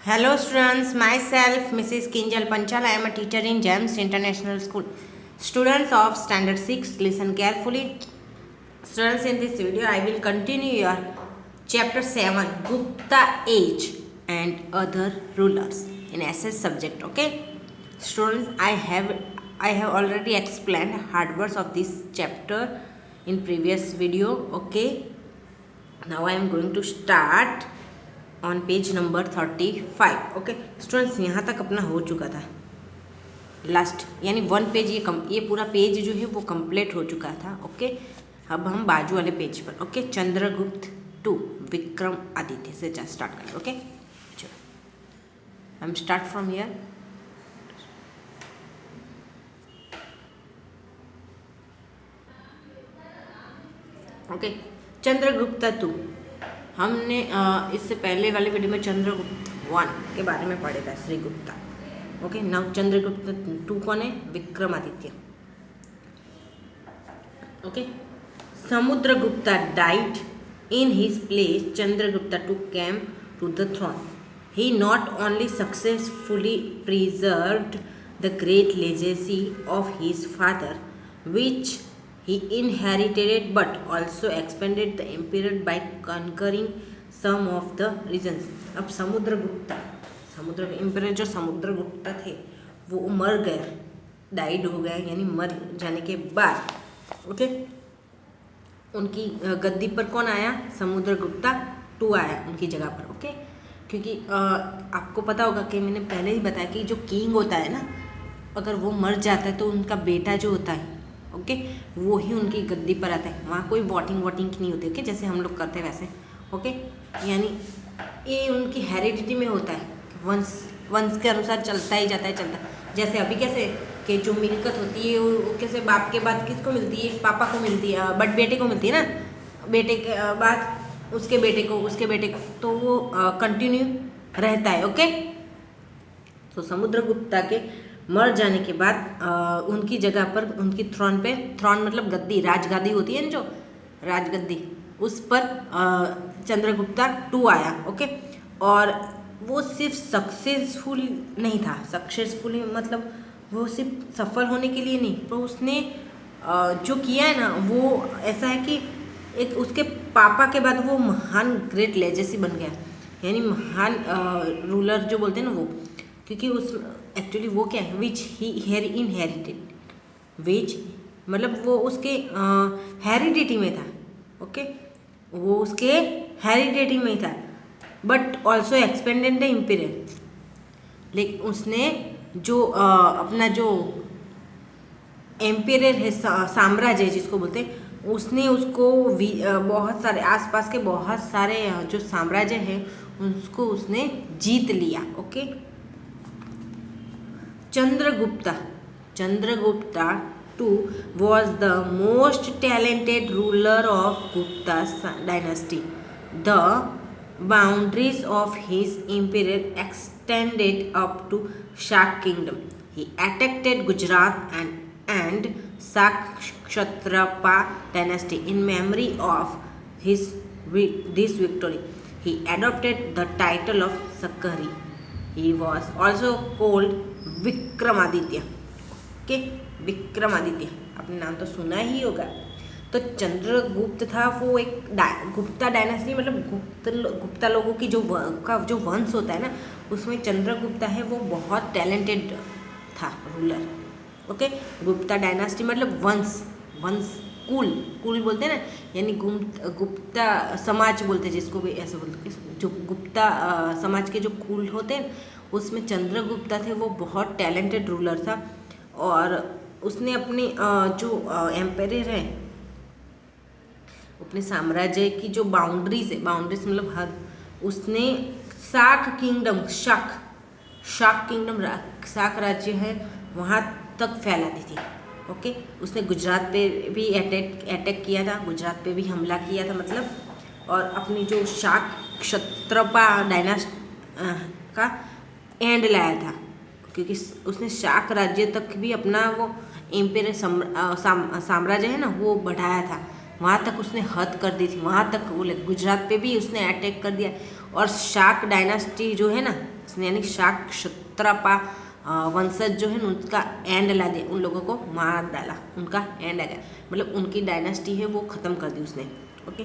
Hello students, myself Mrs. Kinjal Panchal. I am a teacher in GEMS International School. Students of Standard 6, listen carefully. Students, in this video I will continue your Chapter 7, Gupta Age and Other Rulers in SS subject. Okay? Students, I have already explained hard words of this chapter in previous video. Okay? Now I am going to start on page number 35. Okay students, यहाँ तक अपना हो चुका था last, यानी one page ये पूरा page जो है वो कंप्लीट हो चुका था. ओके अब हम बाजू वाले पेज पर ओके चंद्रगुप्त 2 विक्रम आदित्य से स्टार्ट करें. ओके चलो हम start from here. Okay Chandragupta 2 हमने इससे पहले वाले वीडियो में चंद्रगुप्त 1 के बारे में पढ़े था, श्रीगुप्ता. ओके नाउ चंद्रगुप्त 2 कौन है? Vikramaditya. Okay Samudragupta died. In his place Chandragupta 2 came to the throne. He not only successfully preserved the great legacy of his father which he inherited but also expanded the empire by conquering some of the regions. अब Samudragupta empire जो समुद्रगुप्ता थे वो मर गए, died हो गए, यानी मर जाने के बाद ओके उनकी गद्दी पर कौन आया? समुद्रगुप्ता 2 आया उनकी जगह पर. ओके क्योंकि आपको पता होगा कि मैंने पहले ही बताया कि जो किंग होता है ना, अगर वो मर जाता है तो उनका बेटा जो होता है ओके वो ही उनकी गद्दी पर आता है. वहाँ कोई वोटिंग नहीं होती. ओके जैसे हम लोग करते हैं वैसे. ओके यानी ये उनकी हेरिडिटी में होता है, वंश के अनुसार चलता ही जाता है. जैसे अभी कैसे कि जो मिल्कत होती है वो कैसे बाप के बाद किसको मिलती है? पापा को मिलती है, बट बेटे को मिलती है ना, बेटे के बाद उसके बेटे को, तो वो कंटिन्यू रहता है. ओके तो समुद्रगुप्ता के मर जाने के बाद उनकी जगह पर उनकी थ्रोन मतलब गद्दी, राजगद्दी होती है ना, जो राजगद्दी, उस पर चंद्रगुप्ता 2 आया. ओके और वो सिर्फ सक्सेसफुल नहीं था. सक्सेसफुल मतलब वो सिर्फ सफल होने के लिए नहीं, तो उसने जो किया है ना वो ऐसा है कि एक उसके पापा के बाद वो महान ग्रेट लेजेसी बन गया, यानी महान रूलर जो बोलते हैं ना वो. क्योंकि उस एक्चुअली वो क्या है? विच ही इनहेरिटेड, विच मतलब वो उसके हेरिडिटी में था. ओके वो उसके हेरिडिटी में था, बट ऑल्सो एक्सपेंडेड द इम्पीरियर. लेकिन उसने जो अपना जो एम्पीरियर है, साम्राज्य जिसको बोलते हैं, उसने उसको बहुत सारे आसपास के बहुत सारे जो साम्राज्य है उसको उसने जीत लिया. Okay Chandragupta 2 was the most talented ruler of Gupta dynasty. The boundaries of his empire extended up to Shak kingdom. He attacked Gujarat and Sakshatrapa dynasty in memory of this victory. He adopted the title of Sakari. He was also called Vikramaditya. Okay Vikramaditya आपने नाम तो सुना ही होगा. तो चंद्रगुप्त था वो एक Gupta dynasty, मतलब गुप्ता लोगों की जो वंश होता है ना, उसमें चंद्रगुप्ता है वो बहुत टैलेंटेड था रूलर. ओके गुप्ता डायनास्टी मतलब वंश कुल बोलते हैं ना, यानी गुप्ता समाज बोलते हैं जिसको भी ऐसे बोलते हैं. जो गुप्ता समाज के जो कुल होते हैं उसमें चंद्रगुप्ता थे वो बहुत टैलेंटेड रूलर था. और उसने अपनी जो एम्पायर है, अपने साम्राज्य की जो बाउंड्रीज मतलब हद, उसने शाक किंगडम शाक राज्य है वहाँ तक फैला दी थी. ओके उसने गुजरात पे भी अटैक किया था, गुजरात पे भी हमला किया था मतलब, और अपनी जो शाक क्षत्रपा डायनास्टी का एंड लाया था, क्योंकि उसने शाक राज्य तक भी अपना वो एम्पायर साम्राज्य है ना वो बढ़ाया था. वहाँ तक उसने हद कर दी थी, वहाँ तक वो गुजरात पे भी उसने अटैक कर दिया. और शाक डायनास्टी जो है ना उसने यानी शाक क्षत्रपा वंशज जो है ना उनका एंड ला दिया, उन लोगों को मार डाला, उनका एंड आ गया, मतलब उनकी डायनेस्टी है वो ख़त्म कर दी उसने। ओके,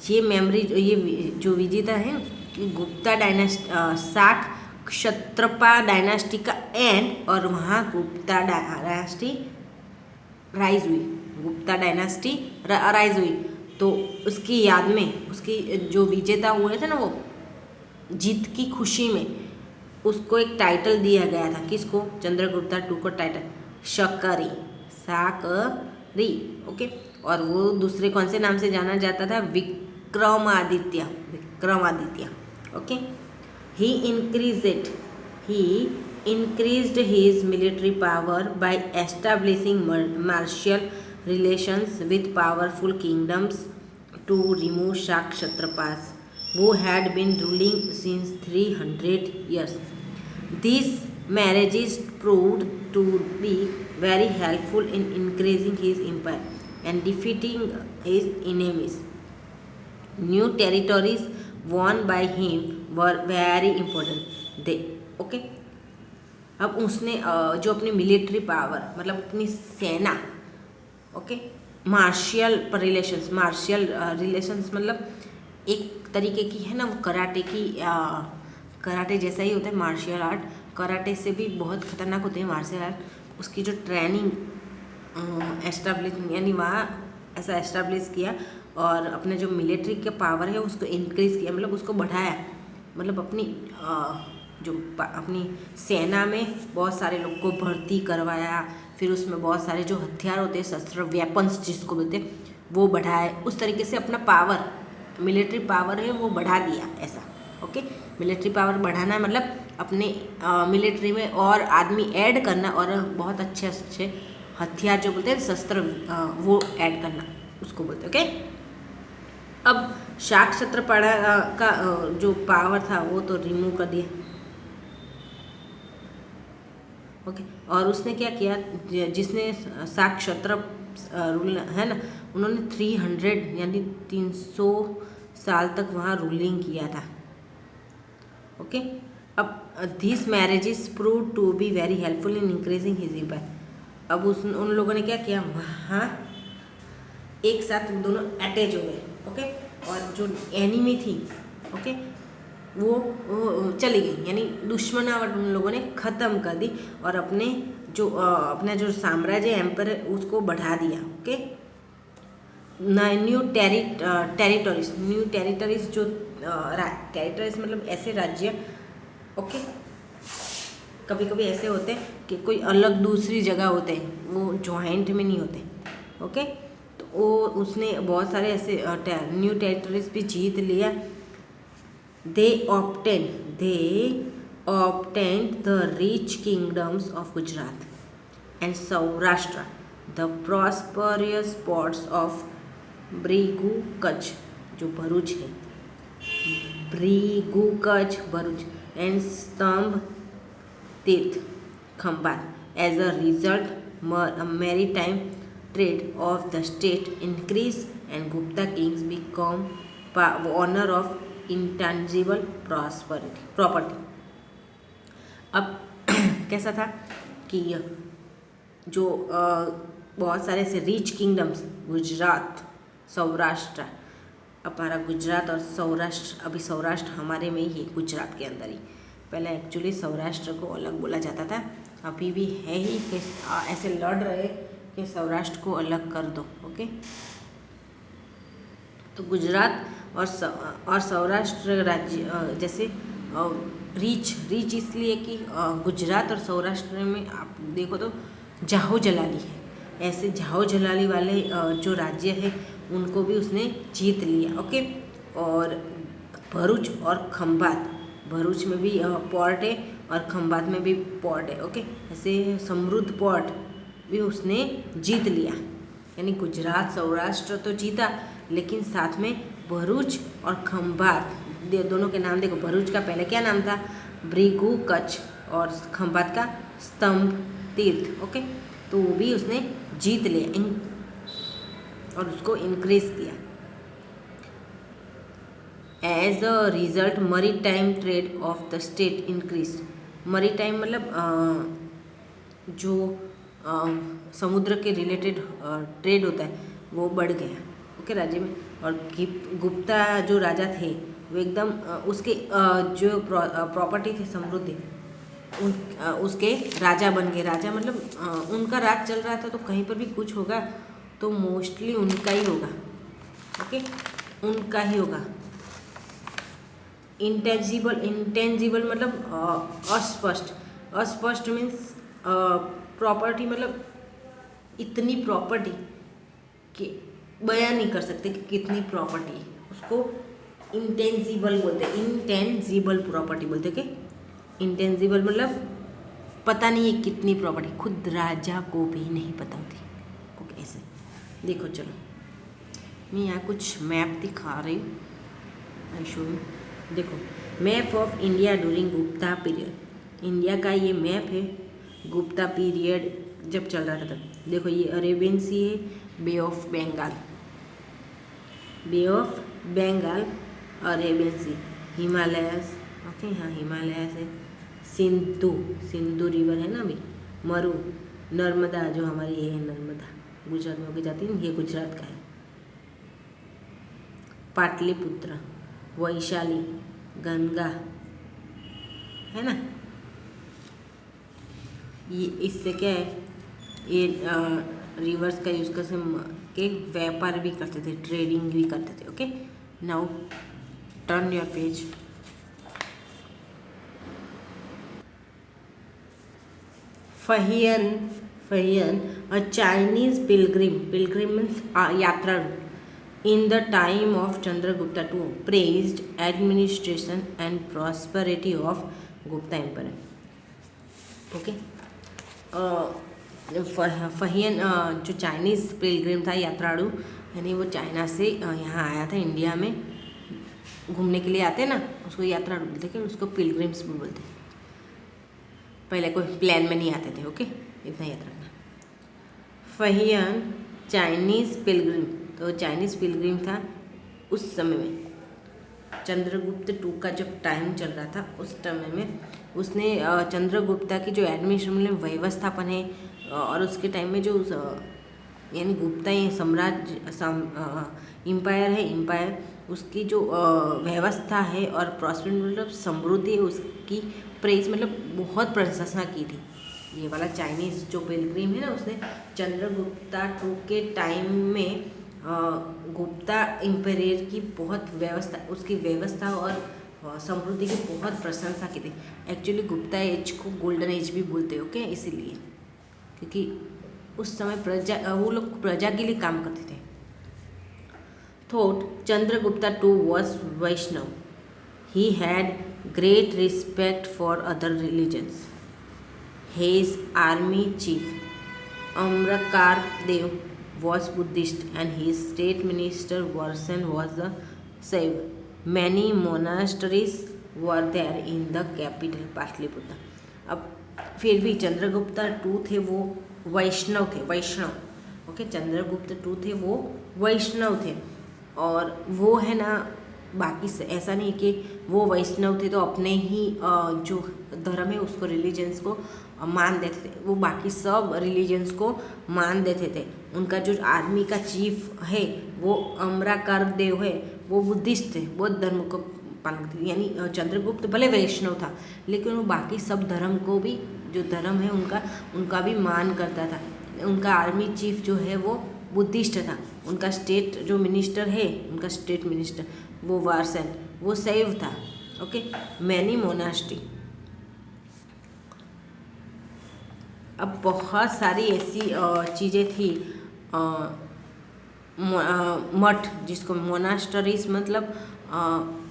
ये मेमोरी ये जो विजेता है कि गुप्ता डायनेस्टी शाक क्षत्रपा डायनेस्टी का एंड, और वहाँ गुप्ता डायनेस्टी राइज हुई, गुप्ता डायनेस्टी राइज हुई। तो उसकी याद में उसकी जो विजेता हुए थे ना वो जीत की खुशी में उसको एक टाइटल दिया गया था, किसको? चंद्रगुप्ता टू को टाइटल शकरी, साकरी। ओके, और वो दूसरे कौन से नाम से जाना जाता था? Vikramaditya, Vikramaditya. Okay, he increased his military power by establishing martial relations with powerful kingdoms to remove Shak Kshatrapas who had been ruling since 300 years. These marriages proved to be very helpful in increasing his empire and defeating his enemies. New territories won by him were very important. They okay. अब उसने जो अपनी military power मतलब अपनी सेना, okay, martial relations मतलब एक तरीके की है ना कराटे की, कराटे जैसा ही होता है मार्शियल आर्ट, कराटे से भी बहुत खतरनाक होते हैं मार्शियल आर्ट। उसकी जो ट्रेनिंग एस्टेब्लिश यानी वहाँ ऐसा एस्टेब्लिश किया और अपने जो मिलिट्री का पावर है उसको इंक्रीज़ किया, मतलब उसको बढ़ाया, मतलब अपनी अपनी सेना में बहुत सारे लोग को भर्ती करवाया, फिर उसमें बहुत सारे जो हथियार होते हैं शस्त्र वेपन्स जिसको बोलते हैं वो बढ़ाए, उस तरीके से अपना पावर मिलिट्री पावर है वो बढ़ा दिया ऐसा। ओके, मिलिट्री पावर बढ़ाना मतलब अपने मिलिट्री में और आदमी ऐड करना और बहुत अच्छे अच्छे हथियार जो बोलते हैं शस्त्र वो ऐड करना उसको बोलते हैं। ओके, अब शाक क्षत्रपा का जो पावर था वो तो रिमूव कर दिया। ओके, और उसने क्या किया, जिसने शाक क्षत्र है ना उन्होंने 300 यानी 300 साल तक वहाँ रूलिंग किया था। ओके, अब this marriages prove to be very helpful in increasing his empire. अब उन लोगों ने क्या किया, वहाँ एक साथ दोनों अटैच हो गए। ओके, और जो एनिमी थी ओके वो चली गई, यानी दुश्मनावट उन लोगों ने ख़त्म कर दी और अपना जो साम्राज्य एम्पायर है उसको बढ़ा दिया। ओके, न्यू टेरिटरीज जो टेरिटरीज मतलब ऐसे राज्य, ओके, कभी कभी ऐसे होते हैं कि कोई अलग दूसरी जगह होते हैं, वो जॉइंट में नहीं होते। ओके, तो वो उसने बहुत सारे ऐसे न्यू टेरिटरीज भी जीत लिया। They obtained the rich kingdoms of Gujarat and Saurashtra, the prosperous ports of Brigu Kutch, जो भरूच है, Brigu Kutch, Bharuch, and Stambh Tirth, Khambat. As a result, maritime trade of the state increased and Gupta kings become owner of intangible property. अब कैसा था कि जो बहुत सारे ऐसे रिच किंगडम्स, गुजरात, सौराष्ट्र, हमारा गुजरात और सौराष्ट्र, अभी सौराष्ट्र हमारे में ही है, गुजरात के अंदर ही। पहले एक्चुअली सौराष्ट्र को अलग बोला जाता था, अभी भी है ही कि ऐसे लड़ रहे कि सौराष्ट्र को अलग कर दो। ओके, तो गुजरात और सौराष्ट्र राज्य जैसे रीच इसलिए कि गुजरात और सौराष्ट्र में आप देखो तो जाहो जलाली है, ऐसे जाहो जलाली वाले जो राज्य है उनको भी उसने जीत लिया। ओके, और भरूच और खंभात, भरूच में भी पोर्ट है और खंभात में भी पोर्ट है। ओके, ऐसे समृद्ध पोर्ट भी उसने जीत लिया, यानी गुजरात सौराष्ट्र तो जीता लेकिन साथ में भरूच और खंभात, दोनों के नाम देखो, भरूच का पहले क्या नाम था, ब्रिगु कच्छ, और खंभात का स्तंभ तीर्थ। ओके, तो वो भी उसने जीत लिया और उसको इंक्रीज किया। एज अ रिजल्ट मरी time trade off the state increase. मरी टाइम मतलब जो समुद्र के रिलेटेड ट्रेड होता है वो बढ़ गया, ओके, राज्य में। और गुप्ता जो राजा थे वो एकदम उसके जो प्रॉपर्टी थी समृद्धि, उसके राजा बन गए। राजा मतलब उनका राज चल रहा था, तो कहीं पर भी कुछ होगा तो मोस्टली उनका ही होगा, ओके, उनका ही होगा। इंटेंजिबल मतलब अस्पष्ट। अस्पष्ट मीन्स प्रॉपर्टी, मतलब इतनी प्रॉपर्टी कि बयान नहीं कर सकते कि कितनी प्रॉपर्टी है, उसको इंटेंजिबल बोलते हैं। इंटेंजिबल प्रॉपर्टी बोलते हैं कि इंटेंजिबल मतलब पता नहीं है कितनी प्रॉपर्टी, खुद राजा को भी नहीं पता होती, ओके। ऐसे देखो, चलो मैं यहाँ कुछ मैप दिखा रही हूँ, आई शो यू। देखो, map of India during Gupta period. India का ये मैप है गुप्ता पीरियड जब चल रहा था तब। देखो, ये अरेबियन सी है, bay of Bengal, bay of Bengal, Arabian sea, Himalayas, okay, हाँ हिमालयस है, सिंधु रिवर है ना अभी, मरु, नर्मदा जो हमारी ये है नर्मदा, गुजरात में होके जाती है, ये गुजरात का है, पाटलिपुत्र, वैशाली, गंगा, है ना। ये इससे क्या है, ये रिवर्स का यूज़ के व्यापार भी करते थे, ट्रेडिंग भी करते थे, okay. Now turn your page. Fahien, a Chinese pilgrim means यात्रालु, in the time of Chandragupta II, praised administration and prosperity of Gupta Empire. Okay. फहियन जो चाइनीज़ पिलग्रिम था, यात्रालु, यानी वो चाइना से यहाँ आया था इंडिया में घूमने के लिए आते ना, उसको यात्रालु बोलते हैं, उसको पिलग्रिम्स भी बोलते हैं। पहले कोई प्लान में नहीं आते थे, ओके, इतना याद रखना। फहियन चाइनीज़ पिलग्रिम, तो चाइनीज़ पिलग्रिम था उस समय में, चंद्रगुप्त टू का जब टाइम चल रहा था उस समय में उसने चंद्रगुप्ता की जो एडमिनिस्ट्रेशन में व्यवस्थापन है और उसके टाइम में जो यानी गुप्ता साम्राज्य एम्पायर है, एम्पायर उसकी जो व्यवस्था है और प्रॉस्पेरिटी मतलब समृद्धि है उसकी प्रेज मतलब बहुत प्रशंसा की थी। ये वाला चाइनीज़ जो पिलग्रिम है ना, उसने चंद्रगुप्ता टू के टाइम में गुप्ता एम्पायर की बहुत व्यवस्था, उसकी व्यवस्था और समृद्धि की बहुत प्रशंसा की थी। एक्चुअली गुप्ता एज को गोल्डन एज भी बोलते हैं, ओके, इसीलिए क्योंकि उस समय वो लोग प्रजा के लिए काम करते थे। Thought Chandragupta two was Vaishnav, he had great respect for other religions. His army chief Amrakar Dev was Buddhist and his state minister Varsan was a Saiva. Many monasteries were there in the capital Patliputra. अब फिर भी Chandragupta to थे वो वैष्णव थे, वैष्णव, okay, Chandragupta to थे वो वैष्णव थे। और वो है ना, बाकी से ऐसा नहीं कि वो वैष्णव थे तो अपने ही जो धर्म है उसको, रिलीजन्स को मान देते थे, वो बाकी सब रिलीजन्स को मान देते थे। उनका जो आर्मी का चीफ है वो अमराकार देव है, वो बुद्धिस्ट थे, बौद्ध धर्म को पालन करते थे। यानी चंद्रगुप्त भले वैष्णव था लेकिन वो बाकी सब धर्म को भी, जो धर्म है उनका भी मान करता था। उनका आर्मी चीफ जो है वो बुद्धिस्ट था, उनका स्टेट जो मिनिस्टर है, उनका स्टेट मिनिस्टर वो वारसन, वो शैव था, ओके। मैनी मोनास्ट्री, अब बहुत सारी ऐसी चीज़ें थी, मठ, जिसको मोनास्टरीज मतलब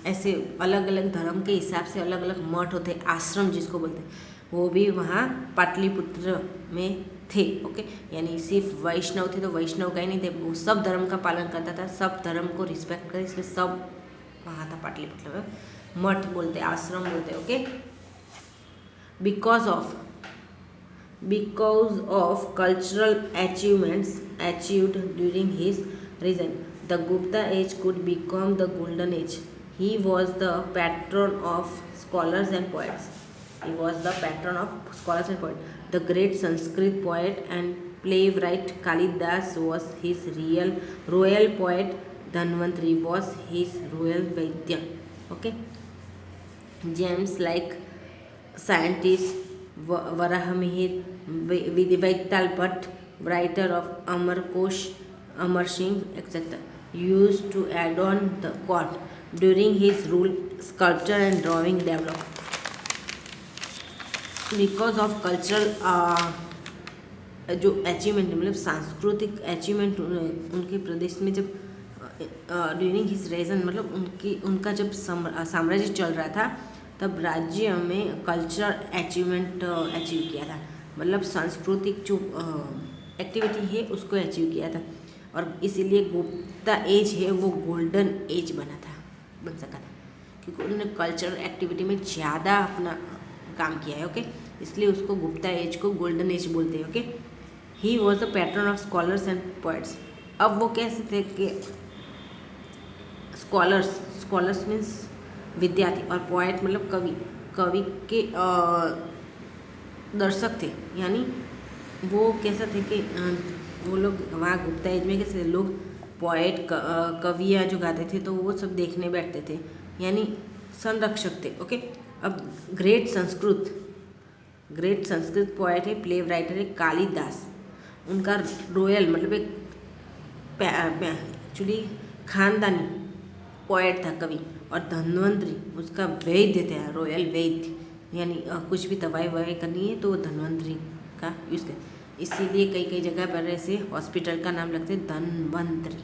ऐसे अलग अलग धर्म के हिसाब से अलग अलग मठ होते, आश्रम जिसको बोलते हैं, वो भी वहाँ पाटलिपुत्र में थे, ओके। यानी सिर्फ वैष्णव थे तो वैष्णव का ही नहीं थे, वो सब धर्म का पालन करता था, सब धर्म को रिस्पेक्ट करे, इसलिए सब वहाँ था पाटलिपुत्र में। मठ बोलते, आश्रम बोलते, okay. Because of cultural achievements achieved during his reign the Gupta age could become the golden age. He was the patron of scholars and poets. He was the patron of scholars and poets. The great Sanskrit poet and playwright Kalidas was his real royal poet. Dhanvantri was his royal Vaidya. Okay. Gems like scientist Varahamihir, Vaital Bhatt, writer of Amar Kosh, Amar Singh, etc., used to adorn the court. During his rule, sculpture and drawing developed. Because of cultural जो achievement मतलब सांस्कृतिक achievement उनके प्रदेश में जब during his raisin मतलब उनका जब साम्राज्य चल रहा था तब राज्य में कल्चरल अचीवमेंट अचीव किया था, मतलब सांस्कृतिक जो एक्टिविटी है उसको अचीव किया था और इसीलिए गुप्ता एज है वो गोल्डन एज बन सका था क्योंकि उन्होंने कल्चरल एक्टिविटी में ज़्यादा अपना काम किया है। ओके, इसलिए उसको गुप्ता एज को गोल्डन एज बोलते हैं। Okay, he was the pattern of scholars and poets. अब वो कैसे थे कि स्कॉलर्स मीन्स विद्यार्थी और पोइट मतलब कवि के दर्शक थे, यानी वो कैसा थे कि वो लोग वहाँ गुप्ता एज में कैसे लोग पोइट कवियाँ जो गाते थे तो वो सब देखने बैठते थे, यानी संरक्षक थे। ओके, अब ग्रेट संस्कृत पोएट है, प्ले राइटर है कालिदास। उनका रॉयल मतलब एक एक्चुअली खानदानी पोएट था, कवि। और धन्वंतरी उसका वैद्य थे, रॉयल वैद्य, यानी कुछ भी दवाई ववाई करनी है तो धन्वंतरी का यूज़ कर, इसीलिए कई जगह पर ऐसे हॉस्पिटल का नाम लगते धन्वंतरी।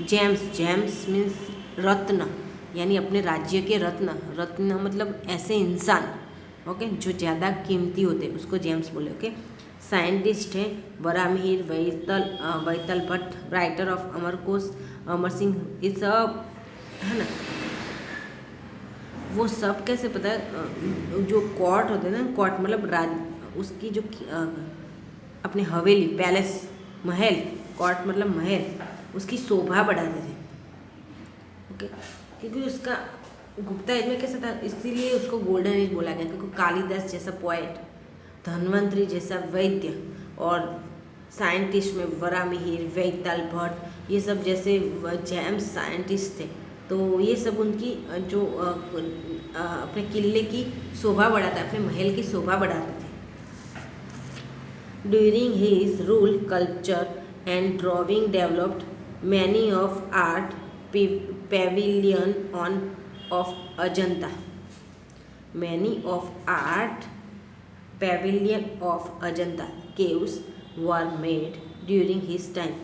जेम्स मीन्स रत्न, यानी अपने राज्य के रत्न मतलब ऐसे इंसान, ओके, जो ज़्यादा कीमती होते हैं उसको जेम्स बोले। ओके, साइंटिस्ट है वरामिहिर, वैतल भट्ट, राइटर ऑफ अमरकोश, अमर सिंह, ये सब है ना। वो सब कैसे पता है, जो कोर्ट होते हैं ना, कोर्ट मतलब उसकी जो अपने हवेली पैलेस महल, कोर्ट मतलब महल, उसकी शोभा बढ़ाते थे। ओके, क्योंकि उसका गुप्ता एज में कैसा था इसीलिए उसको गोल्डन एज बोला गया, क्योंकि कालिदास जैसा पोएट, धन्वंतरी जैसा वैद्य और साइंटिस्ट में वरामिहिर, वैताल भट्ट, ये सब जैसे जेम्स साइंटिस्ट थे। तो ये सब उनकी जो अपने किले की शोभा बढ़ाते, अपने महल की शोभा बढ़ाते थे। During his rule culture and drawing developed many of art pavilion of Ajanta. Many of art pavilion of Ajanta caves were made during his time.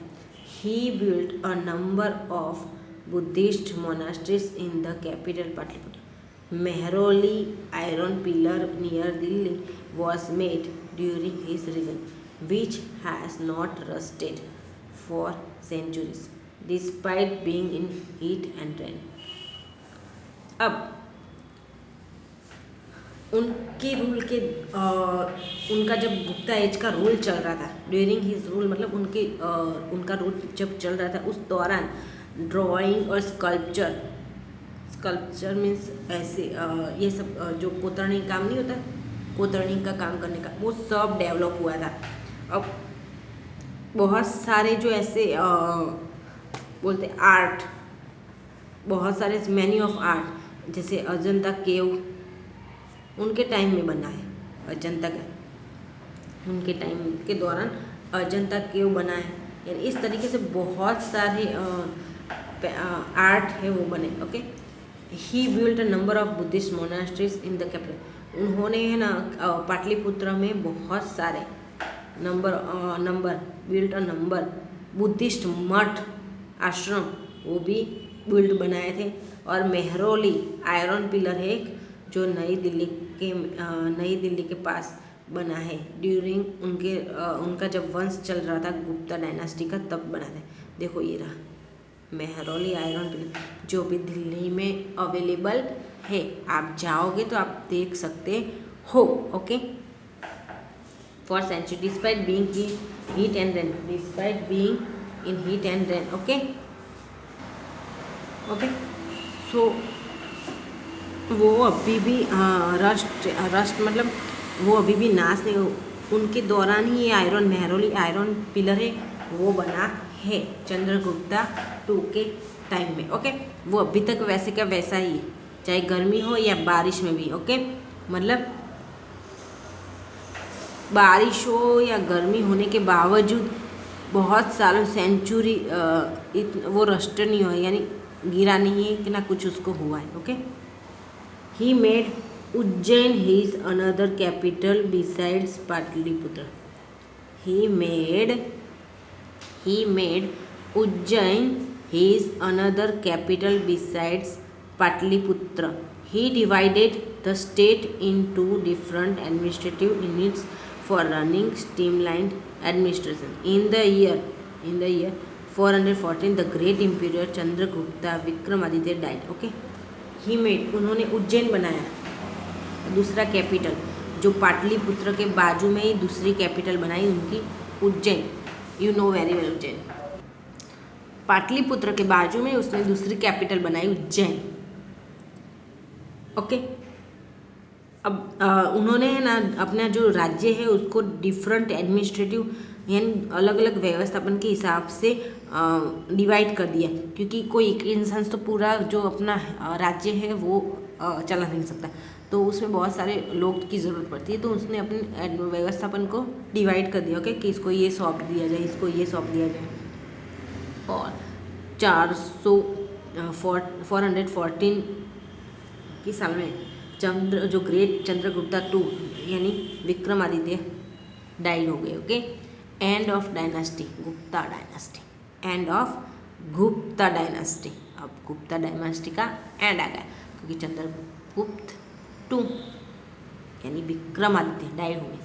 He built a number of Buddhist monasteries in the capital Patliputra. Mehrauli iron pillar near Delhi was made during his reign, which has not rusted for centuries, despite being in heat and rain. अब उनके rule के उनका जब Gupta as का rule चल रहा था, during his rule मतलब उनका रूल जब चल रहा था उस दौरान ड्राइंग और स्कल्पचर मीन्स ऐसे ये सब जो कोतरणी काम नहीं होता, कोतरणी का काम करने का, वो सब डेवलप हुआ था। अब बहुत सारे जो ऐसे बोलते आर्ट, बहुत सारे मैनी ऑफ आर्ट, जैसे अजंता केव उनके टाइम में बना है, अजंता का उनके टाइम के दौरान अजंता केव बना है, यानी इस तरीके से बहुत सारे आर्ट है वो बने। Okay, he built a number of Buddhist monasteries in the capital. उन्होंने है ना पाटलिपुत्र में बहुत सारे बिल्ट अ नंबर बुद्धिस्ट मठ आश्रम वो भी बिल्ड बनाए थे। और मेहरौली आयरन पिलर है एक जो नई दिल्ली के पास बना है, ड्यूरिंग उनका जब वंश चल रहा था गुप्ता डायनास्टी का तब बना था। देखो ये रहा मेहरौली आयरन पिलर, जो भी दिल्ली में अवेलेबल है, आप जाओगे तो आप देख सकते हो। Okay, for century despite being heat and rain, despite being in heat and rain. Okay, तो वो अभी भी रस्ट मतलब वो अभी भी नाश नहीं, उनके दौरान ही ये आयरन मेहरौली आयरन पिलर है वो बना है चंद्रगुप्ता टू के टाइम में। ओके, वो अभी तक वैसे का वैसा ही है, चाहे गर्मी हो या बारिश में भी। ओके, मतलब बारिश हो या गर्मी होने के बावजूद बहुत सालों सेंचुरी वो रस्ट नहीं हुआ, यानी गिरा नहीं है कि ना कुछ उसको हुआ है। Okay, he made Ujjain his another capital besides Pataliputra. He made Ujjain his another capital besides Patliputra. He divided the state into different administrative units for running streamlined administration. In the year 414, the great emperor Chandragupta Vikramaditya died. Okay, he made, उन्होंने उज्जैन बनाया दूसरा capital, जो पाटलिपुत्र के बाजू में ही दूसरी capital बनाई उनकी Ujjain. You know very well Ujjain, Pataliputra के बाजू में उसने दूसरी कैपिटल बनाई उज्जैन। ओके, अब उन्होंने ना अपना जो राज्य है उसको डिफरेंट एडमिनिस्ट्रेटिव यानी अलग अलग व्यवस्थापन के हिसाब से डिवाइड कर दिया, क्योंकि कोई एक इंसान तो पूरा जो अपना राज्य है वो चला नहीं सकता, तो उसमें बहुत सारे लोग की ज़रूरत पड़ती है, तो उसने अपने व्यवस्थापन को डिवाइड कर दिया। ओके, कि इसको ये सौंप दिया जाए, इसको ये सौंप दिया जाए। और 414 की साल में जो ग्रेट चंद्रगुप्ता टू यानी विक्रमादित्य डाइड हो गए। Okay, end of dynasty, Gupta dynasty, end of Gupta dynasty. अब गुप्ता डायनास्टी का एंड आ गया, क्योंकि चंद्रगुप्त टू यानी विक्रमादित्य डाइड हो गए।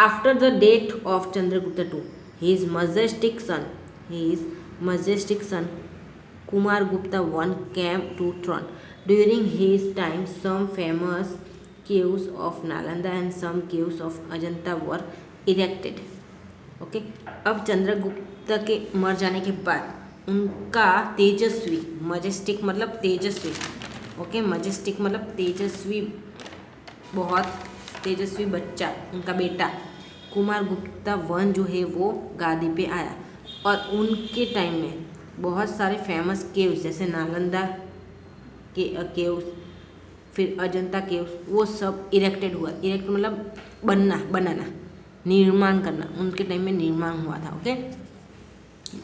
After the death of Chandragupta two, his majestic son Kumar Gupta I came to throne. During his time, some famous caves of Nalanda and some caves of Ajanta were erected. Okay, अब चंद्रगुप्त के मर जाने के बाद उनका तेजस्वी, majestic मतलब तेजस्वी, okay, majestic मतलब तेजस्वी, बहुत तेजस्वी बच्चा, उनका बेटा कुमार गुप्ता वन जो है वो गादी पे आया, और उनके टाइम में बहुत सारे फेमस केव्स जैसे नालंदा के केव्स, फिर अजंता केव्स, वो सब इरेक्टेड हुआ। इरेक्ट मतलब बनाना, निर्माण करना, उनके टाइम में निर्माण हुआ था। ओके,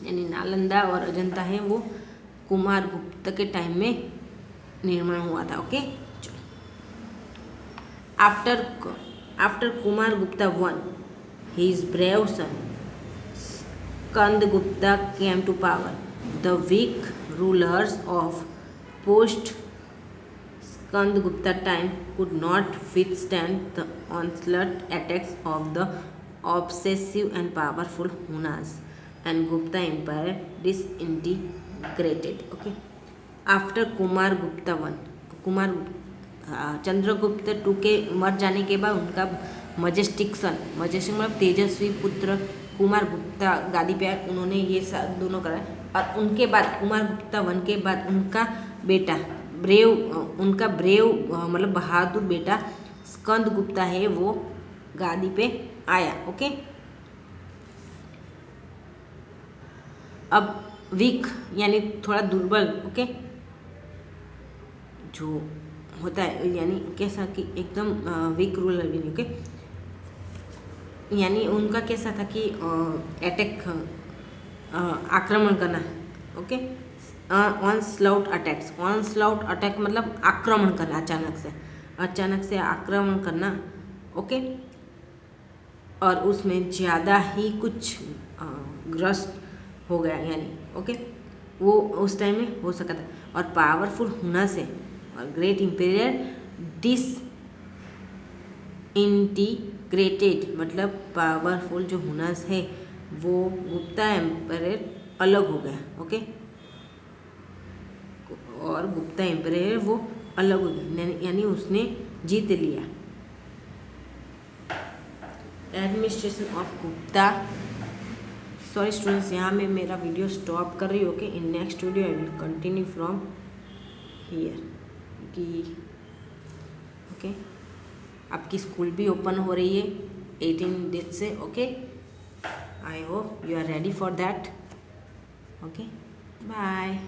यानी नालंदा और अजंता है वो कुमार गुप्ता के टाइम में निर्माण हुआ था। Okay, after Kumar Gupta one, his brave son Skandagupta came to power. The weak rulers of post Skandagupta time could not withstand the onslaught attacks of the obsessive and powerful Hunas, and Gupta Empire disintegrated. Okay, after Kumar Gupta one, Chandragupta two के मर जाने के बाद उनका majestic मतलब तेजस्वी पुत्र कुमार गुप्ता गादी पे आए, उन्होंने ये दोनों करा। और उनके बाद कुमार गुप्ता वन के बाद उनका बेटा ब्रेव मतलब बहादुर बेटा स्कंद गुप्ता है वो गादी पे आया। ओके, अब वीक यानी थोड़ा दुर्बल, ओके, जो होता है यानी कैसा कि एकदम वीक रूलर भी नहीं। ओके, यानी उनका कैसा था कि अटैक आक्रमण करना। ओके, ऑनस्लाउट अटैक मतलब आक्रमण करना, अचानक से आक्रमण करना। ओके, और उसमें ज़्यादा ही कुछ ग्रस्त हो गया, यानी ओके वो उस टाइम में हो सका था। और पावरफुल होना से और ग्रेट इंपीरियर डिसइंटीग्रेटेड मतलब पावरफुल जो हुनस है वो गुप्ता एम्पायर अलग हो गया। ओके, और गुप्ता एम्पायर वो अलग हो गया, यानी उसने जीत लिया। Administration of Gupta sorry students, यहाँ मैं मेरा वीडियो स्टॉप कर रही हूँ। Okay, in next video I will continue from here कि ओके आपकी स्कूल भी ओपन हो रही है 18 डेट से। Okay, I hope you are ready for that. Okay, bye.